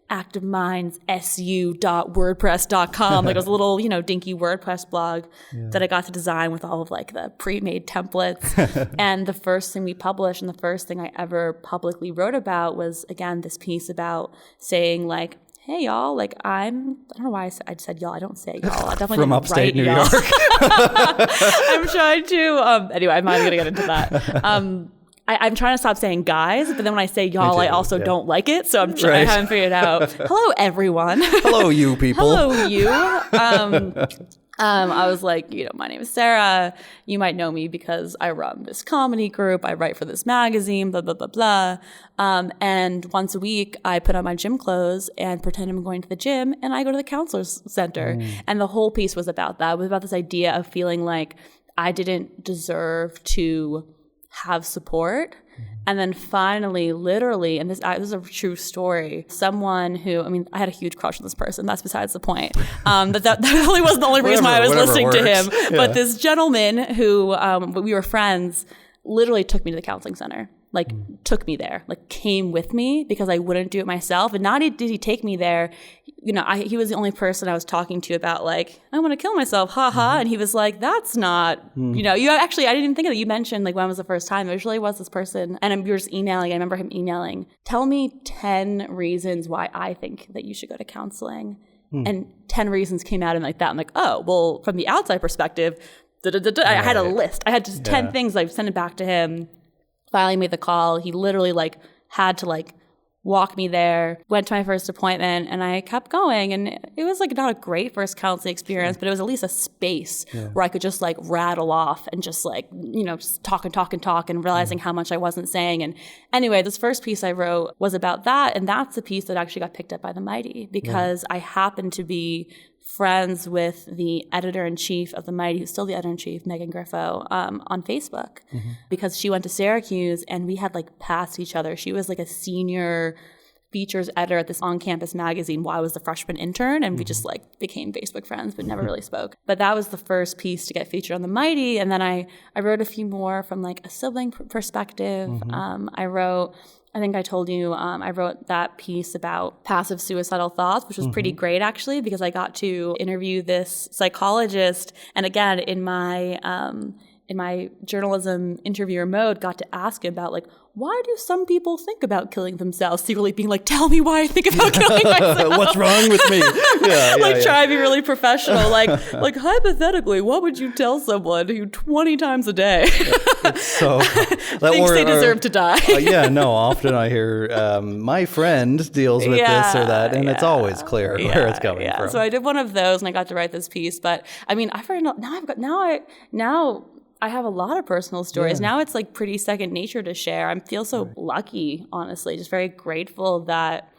activemindsu.wordpress.com. It was a little, dinky WordPress blog that I got to design with all of the pre-made templates. And the first thing we published and the first thing I ever publicly wrote about was, again, this piece about saying hey, y'all, I don't know why I said y'all. I don't say y'all. I definitely from upstate New York. I'm trying to, anyway, I'm not even going to get into that. I'm trying to stop saying guys, but then when I say y'all, I also don't like it. So I haven't figured out. Hello, everyone. Hello, you people. Hello, you. I was like, my name is Sarah. You might know me because I run this comedy group. I write for this magazine, blah, blah, blah, blah. And once a week, I put on my gym clothes and pretend I'm going to the gym, and I go to the counselor's center. And the whole piece was about that. It was about this idea of feeling like I didn't deserve to have support. And then finally, literally, and this is a true story, someone who, I had a huge crush on this person. That's besides the point. That really wasn't the only reason why I was listening to him. Yeah. But this gentleman who, we were friends, literally took me to the counseling center. Took me there, came with me because I wouldn't do it myself. And not did he take me there, he was the only person I was talking to about like, I want to kill myself, haha. And he was like, that's not, I didn't even think of it. You mentioned like when was the first time. It usually was this person. And we were just emailing. I remember him emailing, tell me 10 reasons why I think that you should go to counseling. And 10 reasons came out and like that. I'm like, oh, well, from the outside perspective, I had a list. I had just 10 things. I sent it back to him. Finally made the call. He literally like had to like walk me there, went to my first appointment, and I kept going. And it was like not a great first counseling experience, but it was at least a space where I could just like rattle off and just like, just talk and realizing how much I wasn't saying. And anyway, this first piece I wrote was about that. And that's the piece that actually got picked up by the Mighty because I happened to be friends with the editor-in-chief of the Mighty, who's still the editor-in-chief, Megan Griffo, on Facebook, because she went to Syracuse and we had like passed each other. She was like a senior features editor at this on-campus magazine while I was the freshman intern, and we just like became Facebook friends but never really spoke. But that was the first piece to get featured on the Mighty, and then I wrote a few more from like a sibling perspective. I think I told you, I wrote that piece about passive suicidal thoughts, which was pretty great actually, because I got to interview this psychologist. And again, in my journalism interviewer mode, got to ask him about like, why do some people think about killing themselves? Secretly being like, tell me why I think about killing myself. What's wrong with me? Try to be really professional. Like hypothetically, what would you tell someone who 20 times a day thinks they deserve to die? Often I hear my friend deals with this or that, and it's always clear where it's coming from. So I did one of those, and I got to write this piece. But I mean, I have a lot of personal stories. Now it's like pretty second nature to share. I feel so lucky, honestly, just very grateful that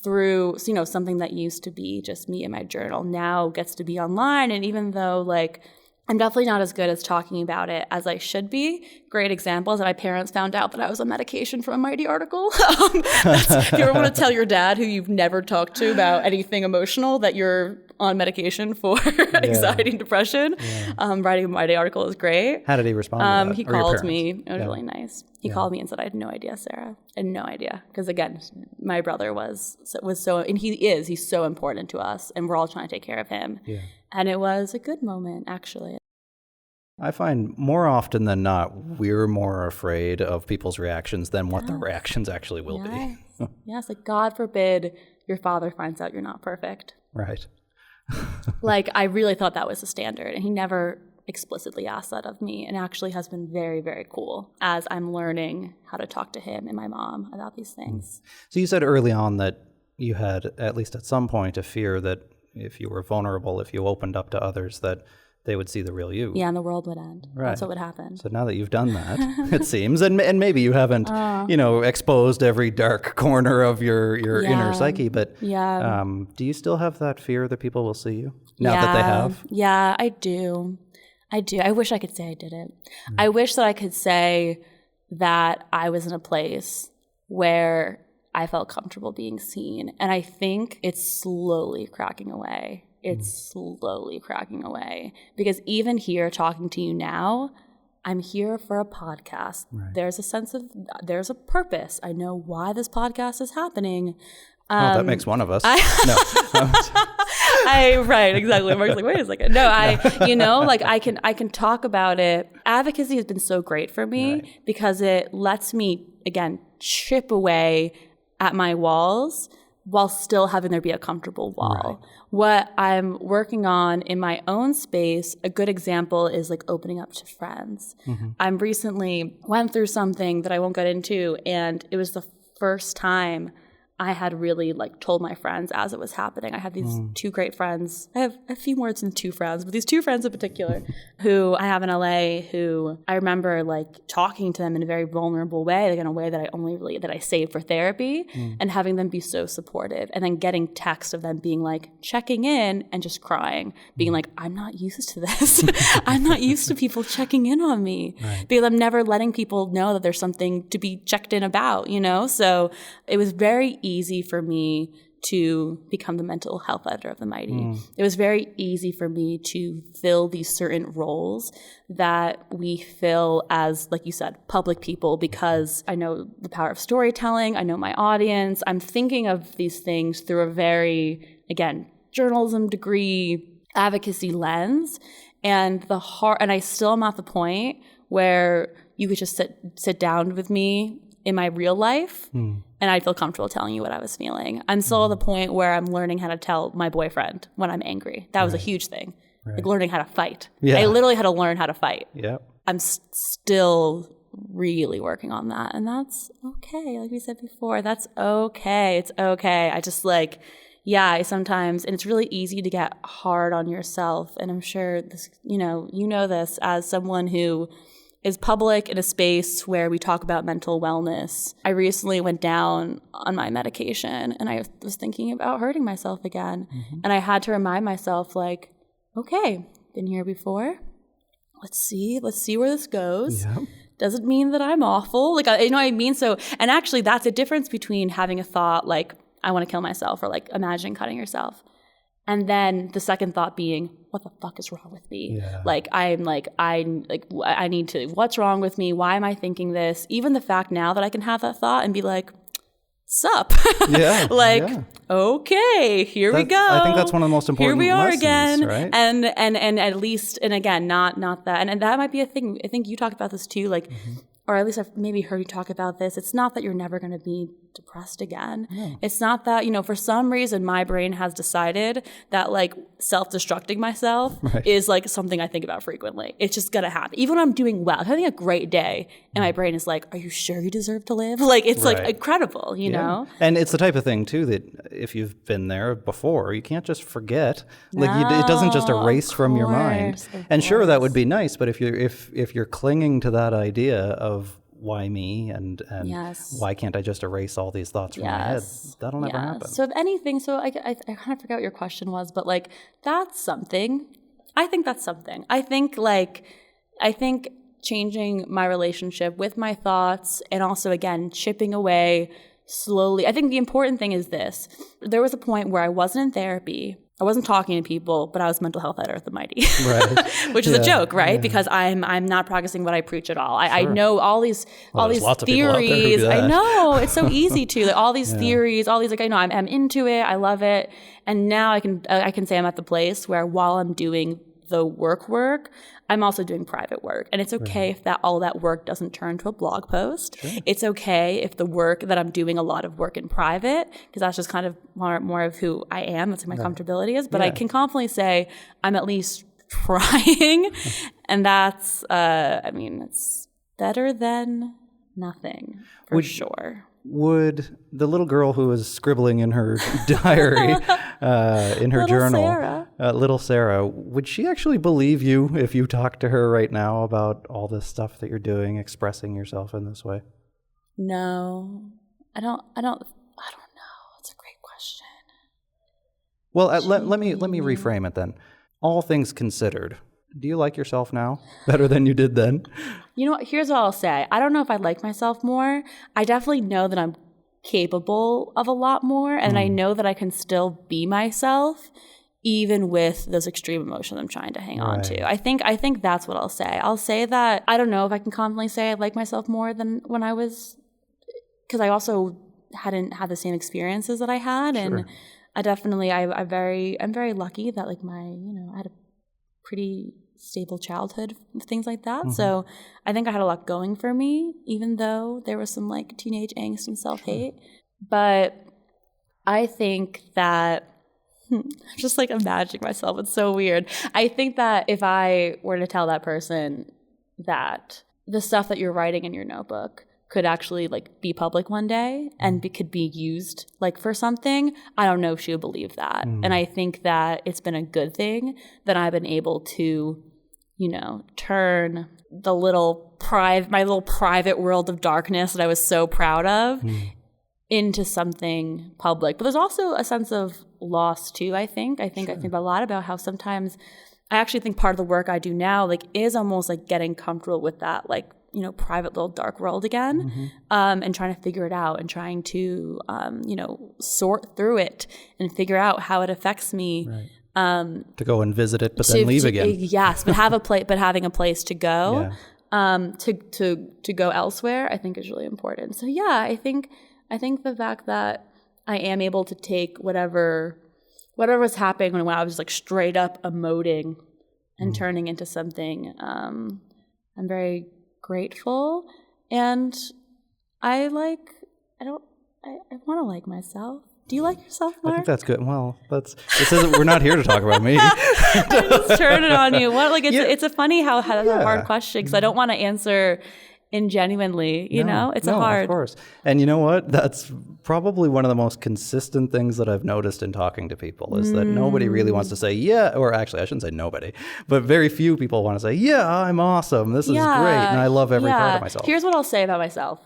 through, something that used to be just me and my journal now gets to be online. And even though like I'm definitely not as good as talking about it as I should be. Great example is that my parents found out that I was on medication from a Mighty article. If you ever want to tell your dad, who you've never talked to about anything emotional, that you're on medication for anxiety and depression, writing a Mighty article is great. How did he respond to that? He called me. It was really nice. He called me and said, I had no idea, Sarah. I had no idea. Because again, my brother was so, and he's so important to us, and we're all trying to take care of him. Yeah. And it was a good moment, actually. I find more often than not, we're more afraid of people's reactions than what the reactions actually will be. Yes, like God forbid your father finds out you're not perfect. Right. Like, I really thought that was the standard, and he never explicitly asked that of me, and actually has been very, very cool as I'm learning how to talk to him and my mom about these things. So you said early on that you had, at least at some point, a fear that if you were vulnerable, if you opened up to others, that they would see the real you. Yeah, and the world would end. Right. That's what would happen. So now that you've done that, it seems, and maybe you haven't, exposed every dark corner of your inner psyche, but do you still have that fear that people will see you now that they have? Yeah, I do. I wish I could say I didn't. I wish that I could say that I was in a place where I felt comfortable being seen. And I think it's slowly cracking away. It's slowly cracking away. Because even here talking to you now, I'm here for a podcast. Right. There's a purpose. I know why this podcast is happening. That makes one of us. Right, exactly. Mark's like, wait a second. No, I can talk about it. Advocacy has been so great for me because it lets me, again, chip away at my walls while still having there be a comfortable wall. Right. What I'm working on in my own space, a good example is like opening up to friends. Mm-hmm. I recently went through something that I won't get into, and it was the first time I had really like told my friends as it was happening. I had these two great friends. I have a few more than two friends, but these two friends in particular who I have in LA, who I remember like talking to them in a very vulnerable way, like in a way that that I saved for therapy, and having them be so supportive, and then getting text of them being like checking in and just crying, being like, I'm not used to this. I'm not used to people checking in on me, because I'm never letting people know that there's something to be checked in about, So it was very easy for me to become the mental health editor of the Mighty. It was very easy for me to fill these certain roles that we fill as, like you said, public people, because I know the power of storytelling, I know my audience, I'm thinking of these things through a very, again, journalism degree, advocacy lens, and I still am at the point where you could just sit down with me in my real life and I'd feel comfortable telling you what I was feeling. I'm still at the point where I'm learning how to tell my boyfriend when I'm angry. That was a huge thing. Like learning how to fight. Yeah. I literally had to learn how to fight. Yep. I'm still really working on that. And that's okay. Like we said before, that's okay. It's okay. I just I sometimes, and it's really easy to get hard on yourself. And I'm sure this, you know this as someone who is public in a space where we talk about mental wellness. I recently went down on my medication and I was thinking about hurting myself again. And I had to remind myself, like, okay, been here before. Let's see where this goes. Yep. Doesn't mean that I'm awful. Like, you know what I mean? So, and actually that's a difference between having a thought like, I want to kill myself, or like imagining cutting yourself. And then the second thought being, what the fuck is wrong with me? Yeah. I need to, what's wrong with me? Why am I thinking this? Even the fact now that I can have that thought and be like, sup? Yeah. Okay, here we go. I think that's one of the most important lessons. Here we are lessons, again. Right? And at least, and again, not that. And that might be a thing. I think you talked about this too, like, or at least I've maybe heard you talk about this. It's not that you're never going to be depressed again. No. It's not that, for some reason my brain has decided that like self-destructing myself is like something I think about frequently. It's just going to happen. Even when I'm doing well, I'm having a great day and my brain is like, are you sure you deserve to live? Like, it's like incredible, you know? And it's the type of thing too that if you've been there before, you can't just forget. It doesn't just erase from your mind. And sure, that would be nice, but if you're clinging to that idea of why me and why can't I just erase all these thoughts from my head? That'll never happen. So if anything, I kind of forgot what your question was, but like that's something. I think that's something. I think changing my relationship with my thoughts and also again chipping away slowly. I think the important thing is this. There was a point where I wasn't in therapy. I wasn't talking to people, but I was mental health editor at the Mighty, which is a joke, right? Yeah. Because I'm not practicing what I preach at all. I know all these theories. I know it's so easy to like, all these theories, all these like I know I'm into it. I love it, and now I can say I'm at the place where while I'm doing the work, I'm also doing private work. And it's okay if all that work doesn't turn to a blog post. Sure. It's okay if the work that I'm doing a lot of work in private, because that's just kind of more of who I am. That's who my comfortability is. But I can confidently say I'm at least trying. And that's, it's better than nothing for sure. Would the little girl who was scribbling in her diary, in her journal, little Sarah, would she actually believe you if you talked to her right now about all this stuff that you're doing, expressing yourself in this way? No, I don't know. That's a great question. Well, let me reframe it then. All things considered, do you like yourself now better than you did then? You know what? Here's what I'll say. I don't know if I like myself more. I definitely know that I'm capable of a lot more, and I know that I can still be myself even with those extreme emotions I'm trying to hang on to. I think that's what I'll say. I'll say that I don't know if I can confidently say I like myself more than when I was, because I also hadn't had the same experiences that I had, and I'm very lucky that like I had a pretty stable childhood, things like that. Mm-hmm. So I think I had a lot going for me, even though there was some like teenage angst and self-hate. But I think that I'm just like imagining myself. It's so weird. I think that if I were to tell that person that the stuff that you're writing in your notebook could actually like be public one day and could be used like for something, I don't know if she would believe that. And I think that it's been a good thing that I've been able to, turn my little private world of darkness that I was so proud of into something public. But there's also a sense of loss too, I think. I think a lot about how sometimes I actually think part of the work I do now like is almost like getting comfortable with that like private little dark world again, and trying to figure it out and trying to, sort through it and figure out how it affects me. Right. To go and visit it, but then leave again. Yes, but having a place to go, to go elsewhere, I think is really important. So yeah, I think the fact that I am able to take whatever was happening when I was just like straight up emoting and turning into something, I'm very grateful, and I want to like myself. Do you like yourself, Mark? I think that's good. Well, we're not here to talk about me. I just turned it on you. It's a funny how that's a hard question, because I don't want to answer ingenuinely, it's hard. Of course. And you know what? That's probably one of the most consistent things that I've noticed in talking to people is that nobody really wants to say, yeah, or actually I shouldn't say nobody, but very few people want to say, yeah, I'm awesome. This is great. And I love every part of myself. Here's what I'll say about myself.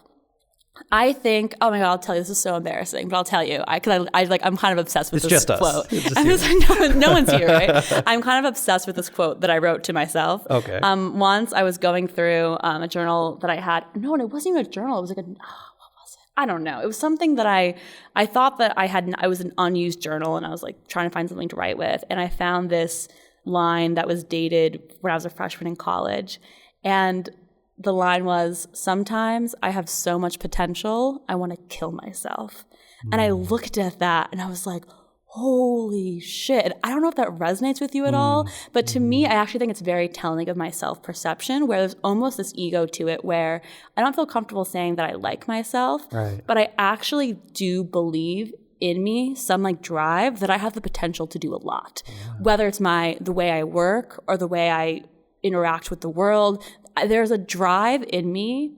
I think, oh my God, I'll tell you, this is so embarrassing, but I'll tell you, I'm kind of obsessed with this quote. No one's here, right? I'm kind of obsessed with this quote that I wrote to myself. Okay. Once I was going through a journal that I had. No, and it wasn't even a journal. It was like what was it? I don't know. It was something that I thought that I was an unused journal, and I was like trying to find something to write with, and I found this line that was dated when I was a freshman in college, and the line was, sometimes I have so much potential, I want to kill myself. And I looked at that and I was like, holy shit. I don't know if that resonates with you at all, but to me, I actually think it's very telling of my self-perception, where there's almost this ego to it where I don't feel comfortable saying that I like myself, but I actually do believe in me some like drive that I have the potential to do a lot, whether it's the way I work or the way I interact with the world. There's a drive in me.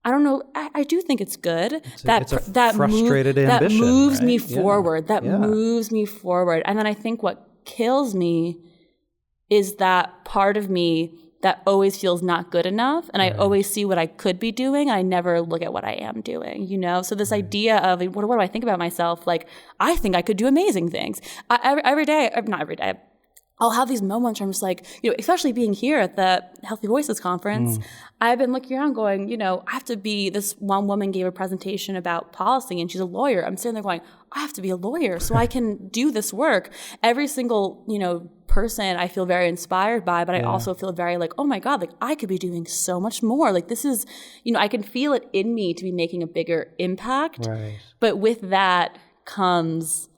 I don't know. I do think it's good. It's a frustrated ambition, that moves right? me forward. That moves me forward. And then I think what kills me is that part of me that always feels not good enough, and I always see what I could be doing, and I never look at what I am doing. So this idea of what do I think about myself? Like, I think I could do amazing things. Every day, not every day. I'll have these moments where I'm just like, especially being here at the Healthy Voices conference, I've been looking around going, I have to be, this one woman gave a presentation about policy and she's a lawyer. I'm sitting there going, I have to be a lawyer so I can do this work. Every single, person I feel very inspired by, but I also feel very like, oh my God, like I could be doing so much more. Like this is, I can feel it in me to be making a bigger impact. Right. But with that comes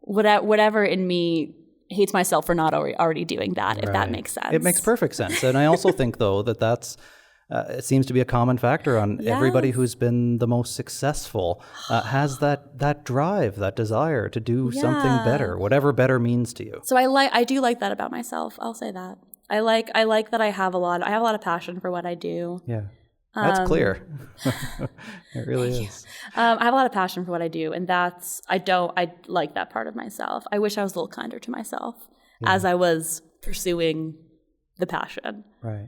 whatever in me hates myself for not already doing that, if that makes sense. It makes perfect sense. And I also think, though, that's it seems to be a common factor on everybody who's been the most successful has that drive, that desire to do something better, whatever better means to you. So I do like that about myself. I'll say that. I like that I have a lot of passion for what I do. Yeah. That's clear. It really is. I have a lot of passion for what I do, and I like that part of myself. I wish I was a little kinder to myself as I was pursuing the passion. Right.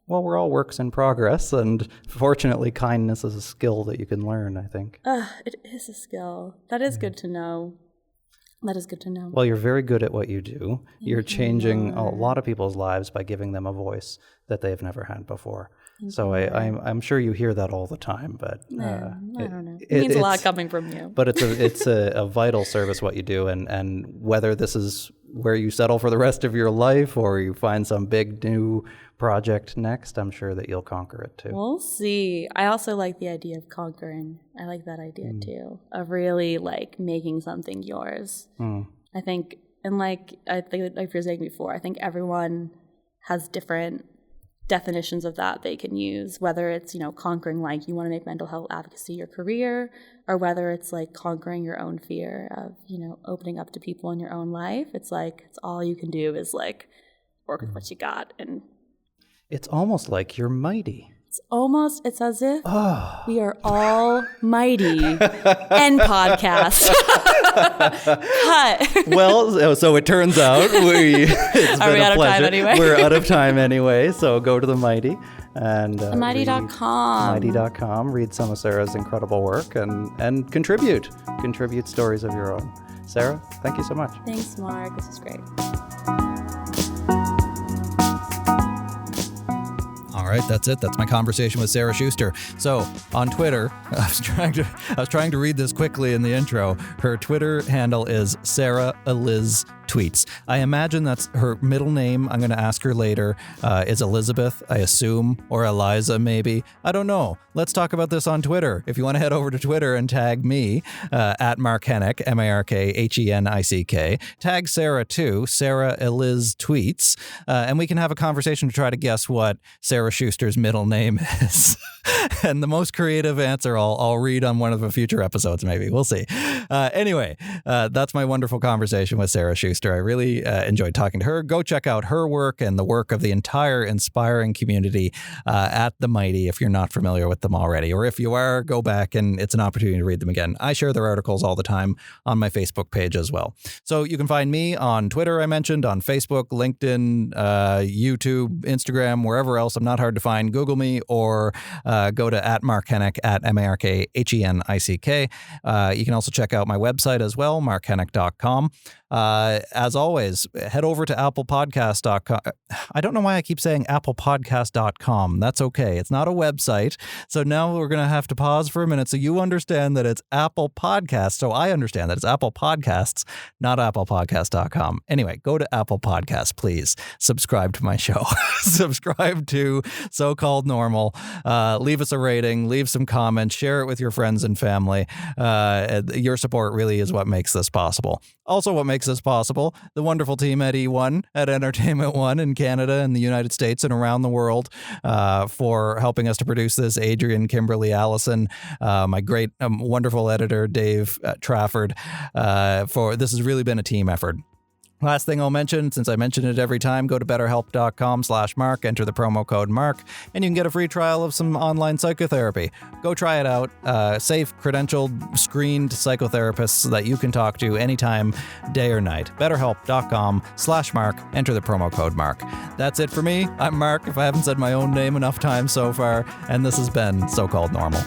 Well, we're all works in progress, and fortunately, kindness is a skill that you can learn, I think. It is a skill. That is good to know. That is good to know. Well, you're very good at what you do. You're changing a lot of people's lives by giving them a voice that they've never had before. So I'm sure you hear that all the time, but I don't know. It means a lot coming from you. But it's a vital service what you do, and whether this is where you settle for the rest of your life or you find some big new project next, I'm sure that you'll conquer it too. We'll see. I also like the idea of conquering. I like that idea too, of really like making something yours. I think, and like you were saying before, I think everyone has different definitions of that they can use, whether it's, conquering, like you want to make mental health advocacy your career, or whether it's like conquering your own fear of, opening up to people in your own life. It's like, it's all you can do is like work with what you got. And it's almost like you're mighty. It's as if we are all mighty. End podcast. Cut. Well, so it turns out it's Are been we a out pleasure. Of time anyway? We're out of time anyway, so go to the Mighty and mighty.com. Mighty.com. Read some of Sarah's incredible work and contribute stories of your own. Sarah, thank you so much. Thanks, Mark. This is great. right, that's it. That's my conversation with Sarah Schuster. So on Twitter, I was trying to read this quickly in the intro. Her Twitter handle is Sarah Eliz Tweets. I imagine that's her middle name. I'm going to ask her later. Is Elizabeth, I assume, or Eliza maybe. I don't know. Let's talk about this on Twitter. If you want to head over to Twitter and tag me at Mark Hennick, MarkHenick. Tag Sarah too, Sarah Eliz Tweets, and we can have a conversation to try to guess what Sarah Schuster's middle name is. And the most creative answer I'll read on one of the future episodes, maybe. We'll see. Anyway, that's my wonderful conversation with Sarah Schuster. I really enjoyed talking to her. Go check out her work and the work of the entire inspiring community at The Mighty if you're not familiar with them already. Or if you are, go back and it's an opportunity to read them again. I share their articles all the time on my Facebook page as well. So you can find me on Twitter, I mentioned, on Facebook, LinkedIn, YouTube, Instagram, wherever else. I'm not hard to find. Google me or go to at Mark Hennick, at MarkHenick. You can also check out my website as well, markhennick.com. As always, head over to applepodcast.com. I don't know why I keep saying applepodcast.com. That's okay. It's not a website. So now we're going to have to pause for a minute so you understand that it's Apple Podcasts. So I understand that it's Apple Podcasts, not applepodcast.com. Anyway, go to Apple Podcasts, please. Subscribe to my show. Subscribe to So-Called Normal. Leave us a rating. Leave some comments. Share it with your friends and family. Your support really is what makes this possible. Also, what makes this possible, the wonderful team at E1, at Entertainment One in Canada and the United States and around the world for helping us to produce this. Adrian, Kimberly, Allison, my great, wonderful editor, Dave Trafford. This has really been a team effort. Last thing I'll mention, since I mention it every time, go to betterhelp.com/Mark, enter the promo code Mark, and you can get a free trial of some online psychotherapy. Go try it out. Safe, credentialed, screened psychotherapists that you can talk to anytime, day or night. betterhelp.com/Mark, enter the promo code Mark. That's it for me. I'm Mark, if I haven't said my own name enough times so far, and this has been So-Called Normal.